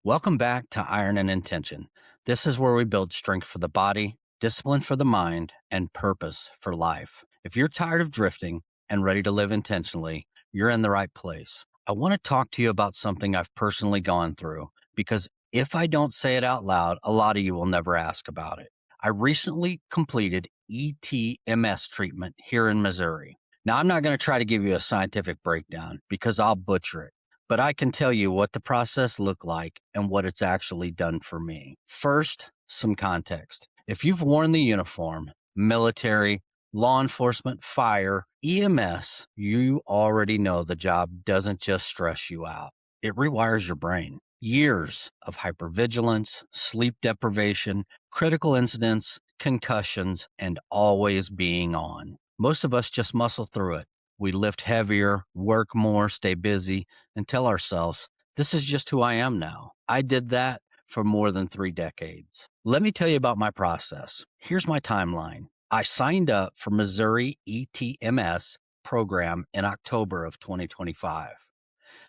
Welcome back to Iron and Intention. This is where we build strength for the body, discipline for the mind, and purpose for life. If you're tired of drifting and ready to live intentionally, you're in the right place. I want to talk to you about something I've personally gone through because if I don't say it out loud, a lot of you will never ask about it. I recently completed E.T.M.S treatment here in Missouri. Now, I'm not going to try to give you a scientific breakdown because I'll butcher it, but I can tell you what the process looked like and what it's actually done for me. First, some context. If you've worn the uniform, military, law enforcement, fire, EMS, you already know the job doesn't just stress you out. It rewires your brain. Years of hypervigilance, sleep deprivation, critical incidents, concussions, and always being on. Most of us just muscle through it. We lift heavier, work more, stay busy, and tell ourselves, this is just who I am now. I did that for more than 3 decades. Let me tell you about my process. Here's my timeline. I signed up for Missouri E.T.M.S program in October of 2025.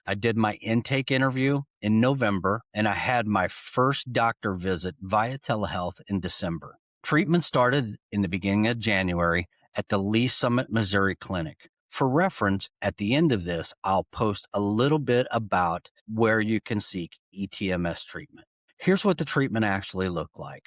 I did my intake interview in November, and I had my first doctor visit via telehealth in December. Treatment started in the beginning of January at the Lee Summit, Missouri clinic. For reference, at the end of this, I'll post a little bit about where you can seek ETMS treatment. Here's what the treatment actually looked like.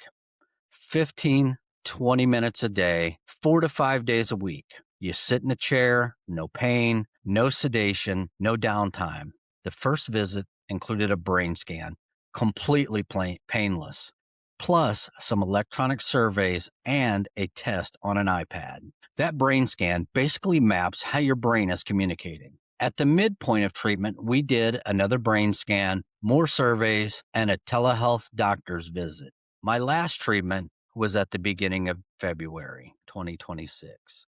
15, 20 minutes a day, 4 to 5 days a week. You sit in a chair, no pain, no sedation, no downtime. The first visit included a brain scan, completely painless, plus some electronic surveys and a test on an iPad. That brain scan basically maps how your brain is communicating. At the midpoint of treatment, we did another brain scan, more surveys, and a telehealth doctor's visit. My last treatment was at the beginning of February 2026.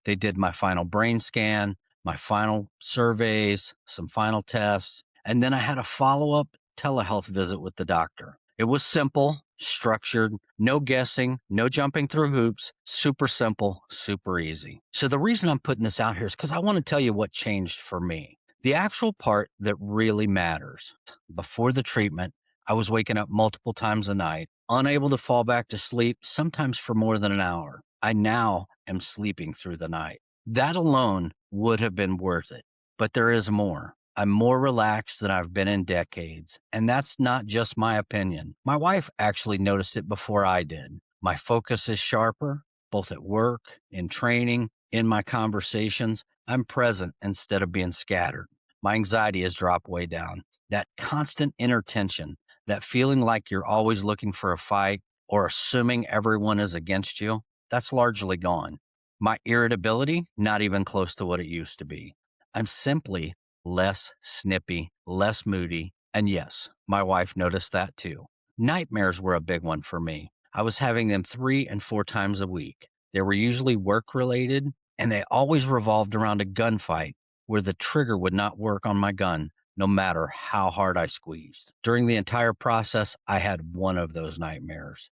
They did my final brain scan, my final surveys, some final tests, and then I had a follow-up telehealth visit with the doctor. It was simple, structured, no guessing, no jumping through hoops, super simple, super easy. So the reason I'm putting this out here is because I want to tell you what changed for me. The actual part that really matters. Before the treatment, I was waking up multiple times a night, unable to fall back to sleep, sometimes for more than an hour. I now am sleeping through the night. That alone would have been worth it, but there is more. I'm more relaxed than I've been in decades, and that's not just my opinion. My wife actually noticed it before I did. My focus is sharper, both at work, in training, in my conversations. I'm present instead of being scattered. My anxiety has dropped way down. That constant inner tension, that feeling like you're always looking for a fight or assuming everyone is against you, that's largely gone. My irritability, not even close to what it used to be. I'm simply less snippy, less moody, and yes, my wife noticed that too. Nightmares were a big one for me. I was having them 3 and 4 times a week. They were usually work-related, and they always revolved around a gunfight where the trigger would not work on my gun, no matter how hard I squeezed. During the entire process, I had one of those nightmares.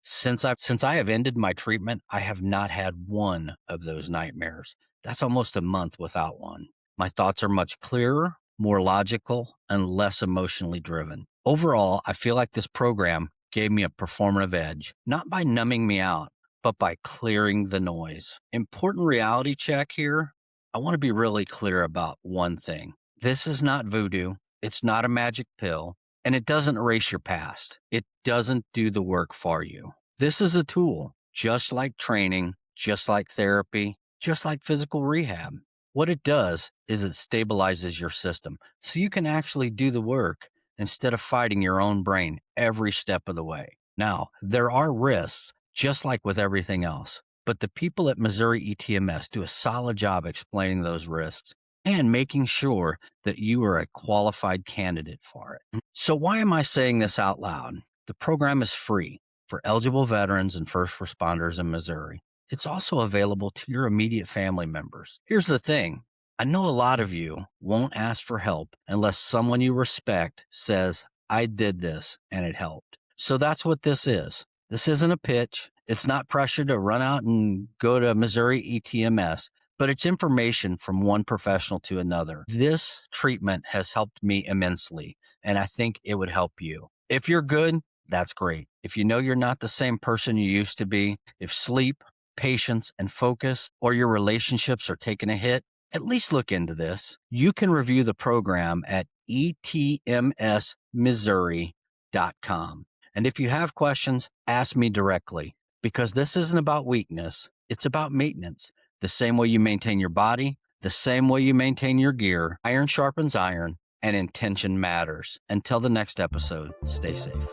Since I have ended my treatment, I have not had one of those nightmares. That's almost a month without one. My thoughts are much clearer, more logical, and less emotionally driven. Overall, I feel like this program gave me a performative edge, not by numbing me out, but by clearing the noise. Important reality check here. I want to be really clear about one thing. This is not voodoo. It's not a magic pill. And it doesn't erase your past. It doesn't do the work for you. This is a tool, just like training, just like therapy, just like physical rehab. What it does is it stabilizes your system so you can actually do the work instead of fighting your own brain every step of the way. Now, there are risks, just like with everything else, but the people at Missouri ETMS do a solid job explaining those risks and making sure that you are a qualified candidate for it. So why am I saying this out loud? The program is free for eligible veterans and first responders in Missouri. It's also available to your immediate family members. Here's the thing. I know a lot of you won't ask for help unless someone you respect says, I did this and it helped. So that's what this is. This isn't a pitch. It's not pressure to run out and go to Missouri ETMS. but it's information from one professional to another. This treatment has helped me immensely, and I think it would help you. If you're good, that's great. If you know you're not the same person you used to be, if sleep, patience, and focus, or your relationships are taking a hit, at least look into this. You can review the program at ETMSmissouri.com. And if you have questions, ask me directly, because this isn't about weakness. It's about maintenance. The same way you maintain your body, the same way you maintain your gear. Iron sharpens iron, and intention matters. Until the next episode, stay safe.